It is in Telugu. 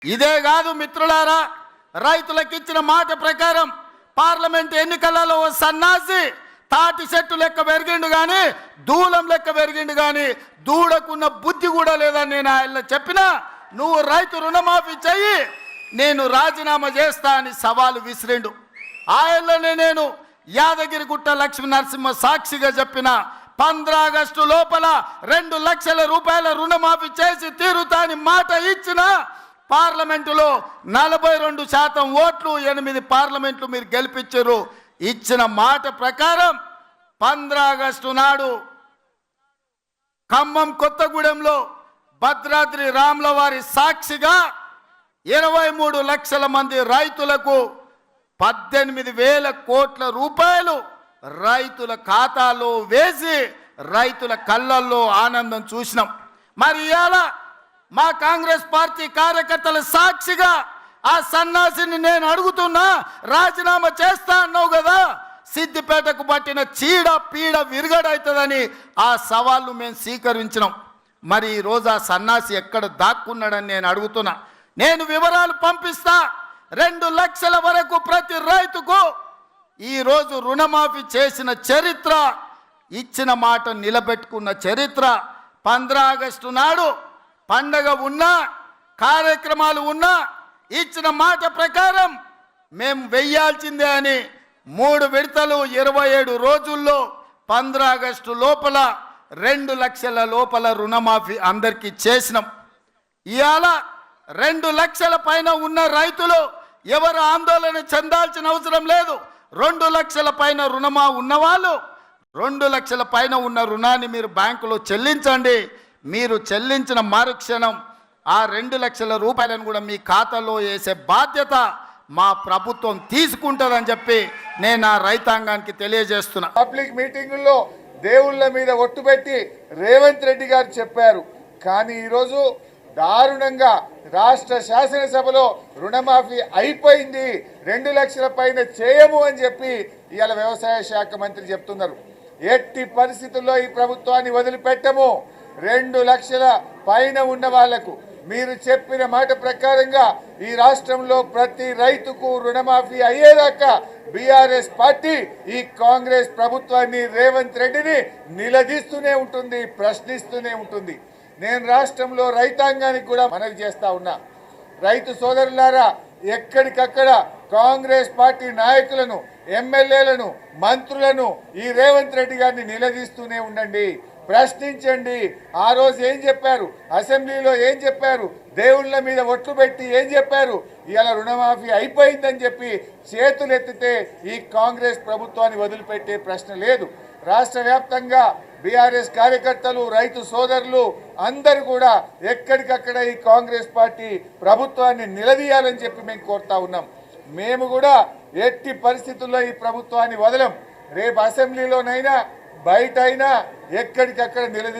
ఇదే కాదు మిత్రులారా, రైతులకు ఇచ్చిన మాట ప్రకారం పార్లమెంట్ ఎన్నికలలో ఓ సన్నాసి తాటి చెట్టు లెక్క పెరిగిండు కానీ దూలం లెక్క పెరిగిండు కానీ దూడకున్న బుద్ధి కూడా లేదని నేను ఆయన చెప్పినా, నువ్వు రైతు రుణమాఫీ చెయ్యి, నేను రాజీనామా చేస్తా అని సవాలు విసిరిండు. ఆయనలోనే నేను యాదగిరిగుట్ట లక్ష్మీ నరసింహ సాక్షిగా చెప్పిన 15 ఆగస్టు లోపల 2 లక్షల రూపాయల రుణమాఫీ చేసి తీరుతాని మాట ఇచ్చిన పార్లమెంటులో 42% ఓట్లు 8 పార్లమెంట్లు మీరు గెలిపించారు. ఇచ్చిన మాట ప్రకారం 15 ఆగస్టు నాడు ఖమ్మం కొత్తగూడెంలో భద్రాద్రి రాముల వారి సాక్షిగా 23 లక్షల మంది రైతులకు 18,000 కోట్ల రూపాయలు రైతుల ఖాతాలో వేసి రైతుల కళ్ళల్లో ఆనందం చూసినాం. మరి ఇవాళ మా కాంగ్రెస్ పార్టీ కార్యకర్తల సాక్షిగా ఆ సన్నాసిని నేను అడుగుతున్నా, రాజీనామా చేస్తా అన్నావు కదా, సిద్దిపేటకు పట్టిన చీడ పీడ విరగడవుతుందని ఆ సవాళ్ళు మేము స్వీకరించినాం. మరి ఈరోజు ఆ సన్నాసి ఎక్కడ దాక్కున్నాడని నేను అడుగుతున్నా. నేను వివరాలు పంపిస్తా. 2 లక్షల వరకు ప్రతి రైతుకు ఈరోజు రుణమాఫీ చేసిన చరిత్ర, ఇచ్చిన మాట నిలబెట్టుకున్న చరిత్ర. 15 ఆగస్టు నాడు పండగ ఉన్నా కార్యక్రమాలు ఉన్నా ఇచ్చిన మాట ప్రకారం మేము వెయ్యాల్సిందే అని 3 విడతలు 27 రోజుల్లో 15 ఆగస్టు లోపల 2 లక్షల లోపల రుణమాఫీ అందరికీ చేసినాం. ఇవాళ 2 లక్షల పైన ఉన్న రైతులు ఎవరు ఆందోళన చెందాల్సిన అవసరం లేదు. 2 లక్షల పైన రుణమా ఉన్నవాళ్ళు 2 లక్షల పైన ఉన్న రుణాన్ని మీరు బ్యాంకులో చెల్లించండి. మీరు చెల్లించిన మరుక్షణం ఆ 2 లక్షల రూపాయలను కూడా మీ ఖాతాలో వేసే బాధ్యత మా ప్రభుత్వం తీసుకుంటుందని చెప్పి నేను ఆ రైతాంగానికి తెలియజేస్తున్నా. పబ్లిక్ మీటింగుల్లో దేవుళ్ళ మీద ఒట్టు పెట్టి రేవంత్ రెడ్డి గారు చెప్పారు. కానీ ఈరోజు దారుణంగా రాష్ట్ర శాసనసభలో రుణమాఫీ అయిపోయింది, 2 లక్షల పైన చేయము అని చెప్పి ఇవాళ వ్యవసాయ శాఖ మంత్రి చెప్తున్నారు. ఎట్టి పరిస్థితుల్లో ఈ ప్రభుత్వాన్ని వదిలిపెట్టము. 2 లక్షల పైన ఉన్న వాళ్లకు మీరు చెప్పిన మాట ప్రకారంగా ఈ రాష్ట్రంలో ప్రతి రైతుకు రుణమాఫీ అయ్యేదాకా బీఆర్ఎస్ పార్టీ ఈ కాంగ్రెస్ ప్రభుత్వాన్ని రేవంత్ రెడ్డిని నిలదీస్తూనే ఉంటుంది, ప్రశ్నిస్తూనే ఉంటుంది. నేను రాష్ట్రంలో రైతాంగానికి కూడా మనవి చేస్తా ఉన్నా. రైతు సోదరులారా, ఎక్కడికక్కడ కాంగ్రెస్ పార్టీ నాయకులను, ఎమ్మెల్యేలను, మంత్రులను ఈ రేవంత్ రెడ్డి గారిని నిలదీస్తూనే ఉండండి, ప్రశ్నించండి. ఆ రోజు ఏం చెప్పారు, అసెంబ్లీలో ఏం చెప్పారు, దేవుళ్ళ మీద ఒట్లు పెట్టి ఏం చెప్పారు, ఇవాళ రుణమాఫీ అయిపోయిందని చెప్పి చేతులు ఎత్తితే ఈ కాంగ్రెస్ ప్రభుత్వాన్ని వదిలిపెట్టే ప్రశ్న లేదు. రాష్ట్ర వ్యాప్తంగా బీఆర్ఎస్ కార్యకర్తలు, రైతు సోదరులు అందరూ కూడా ఎక్కడికక్కడ ఈ కాంగ్రెస్ పార్టీ ప్రభుత్వాన్ని నిలదీయాలని చెప్పి మేము కోరుతా ఉన్నాం. మేము కూడా ఎట్టి పరిస్థితుల్లో ఈ ప్రభుత్వాన్ని వదలం. రేపు అసెంబ్లీలోనైనా బయట అయినా ఎక్కడికక్కడ నిలదీస్తాం.